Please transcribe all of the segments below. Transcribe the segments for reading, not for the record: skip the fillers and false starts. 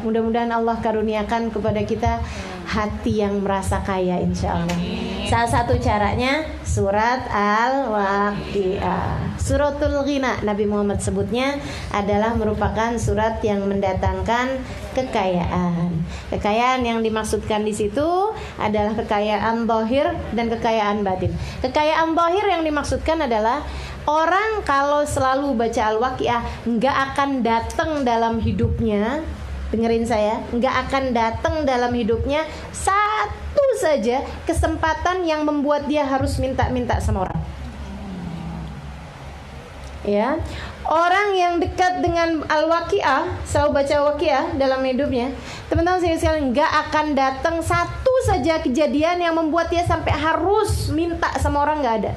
Mudah-mudahan Allah karuniakan kepada kita hati yang merasa kaya, insya Allah. Salah satu caranya surat Al-Waqiah. Suratul Ghina Nabi Muhammad sebutnya adalah merupakan surat yang mendatangkan kekayaan. Kekayaan yang dimaksudkan di situ adalah kekayaan zahir dan kekayaan batin. Kekayaan zahir yang dimaksudkan adalah orang kalau selalu baca Al-Waqiah nggak akan datang dalam hidupnya. Dengerin saya, nggak akan datang dalam hidupnya satu saja kesempatan yang membuat dia harus minta-minta sama orang. Ya, orang yang dekat dengan Al-Waqiah, selalu baca Al-Waqiah dalam hidupnya, teman-teman sekalian, nggak akan datang satu saja kejadian yang membuat dia sampai harus minta sama orang, nggak ada.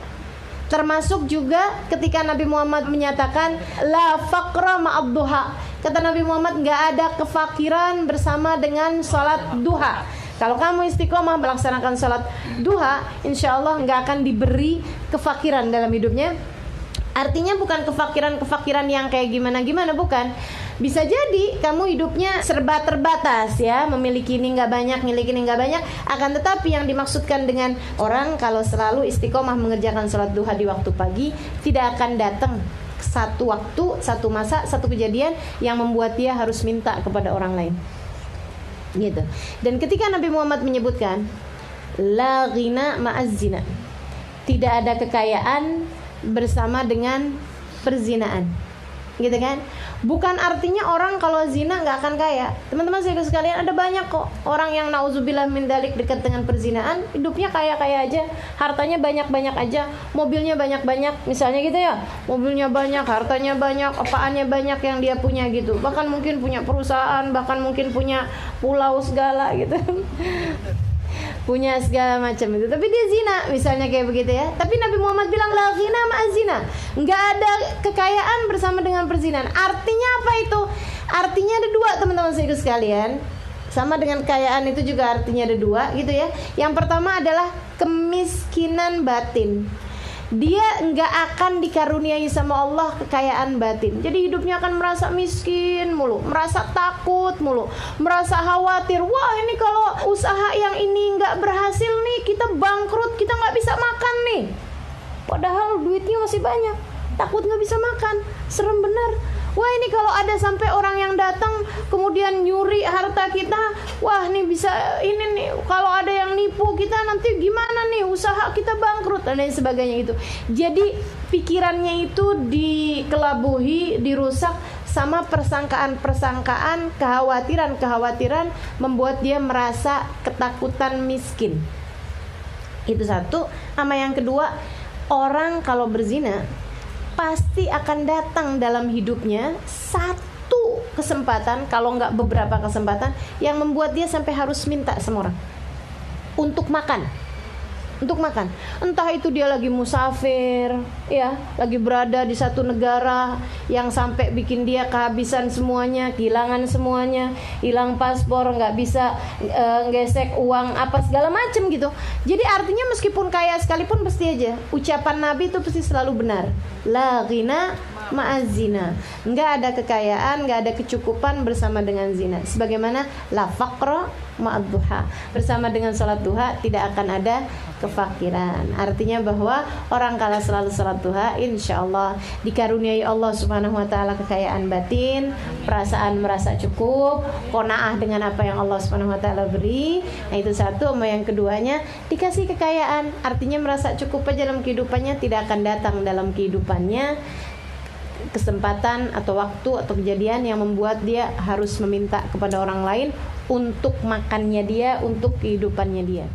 Termasuk juga ketika Nabi Muhammad menyatakan la faqra ma'ad duha. Kata Nabi Muhammad, nggak ada kefakiran bersama dengan sholat duha. Kalau kamu istiqomah melaksanakan sholat duha, insya Allah nggak akan diberi kefakiran dalam hidupnya. Artinya bukan kefakiran yang kayak gimana-gimana, bukan. Bisa jadi kamu hidupnya serba terbatas ya, memiliki ini nggak banyak, memiliki ini nggak banyak. Akan tetapi yang dimaksudkan dengan orang kalau selalu istiqomah mengerjakan sholat duha di waktu pagi, tidak akan datang satu waktu, satu masa, satu kejadian yang membuat dia harus minta kepada orang lain. Gitu. Dan ketika Nabi Muhammad menyebutkan la ghina ma'az zina, tidak ada kekayaan bersama dengan perzinaan, gitu kan? Bukan artinya orang kalau zina nggak akan kaya. Teman-teman sekalian, ada banyak kok orang yang nauzubillah min dzalik dekat dengan perzinaan, hidupnya kaya-kaya aja, hartanya banyak-banyak aja, mobilnya banyak-banyak, misalnya gitu ya, mobilnya banyak, hartanya banyak, apaannya banyak yang dia punya gitu. Bahkan mungkin punya perusahaan, bahkan mungkin punya pulau segala gitu. Punya segala macam itu, tapi dia zina misalnya kayak begitu ya. Tapi Nabi Muhammad bilang la ghina ma'az zina, nggak ada kekayaan bersama dengan perzinahan. Artinya apa itu? Artinya ada dua, teman-teman sekalian. Sama dengan kekayaan itu juga artinya ada dua gitu ya. Yang pertama adalah kemiskinan batin. Dia nggak akan dikaruniai sama Allah kekayaan batin. Jadi hidupnya akan merasa miskin mulu, merasa takut mulu, merasa khawatir. Wah, ini kalau usaha yang ini nggak berhasil nih, kita bangkrut, kita nggak bisa makan nih. Padahal duitnya masih banyak, takut nggak bisa makan, serem bener. Wah, ini kalau ada sampai orang yang datang kemudian nyuri harta kita, wah nih bisa ini nih, kalau ada yang nipu kita nanti gimana nih, usaha kita bangkrut dan lain sebagainya itu. Jadi pikirannya itu dikelabuhi, dirusak sama persangkaan-persangkaan, kekhawatiran-kekhawatiran membuat dia merasa ketakutan miskin. Itu satu. Sama yang kedua, orang kalau berzina pasti akan datang dalam hidupnya satu kesempatan, kalau nggak beberapa kesempatan, yang membuat dia sampai harus minta sama orang untuk makan. Untuk makan, entah itu dia lagi musafir, ya, lagi berada di satu negara yang sampai bikin dia kehabisan semuanya, kehilangan semuanya, hilang paspor, nggak bisa gesek uang apa segala macem gitu. Jadi artinya meskipun kaya sekalipun pasti aja ucapan Nabi itu pasti selalu benar. La ghina ma'az zina, nggak ada kekayaan, nggak ada kecukupan bersama dengan zina. Sebagaimana la faqra ma'ad duha, bersama dengan salat duha tidak akan ada kefakiran. Artinya bahwa orang kalau selalu salat duha, insya Allah dikaruniai Allah Subhanahu Wa Taala kekayaan batin, perasaan merasa cukup, qanaah dengan apa yang Allah Subhanahu Wa Taala beri. Nah itu satu. Sama yang keduanya dikasih kekayaan, artinya merasa cukup aja dalam kehidupannya, tidak akan datang dalam kehidupannya kesempatan atau waktu atau kejadian yang membuat dia harus meminta kepada orang lain untuk makannya dia, untuk kehidupannya dia.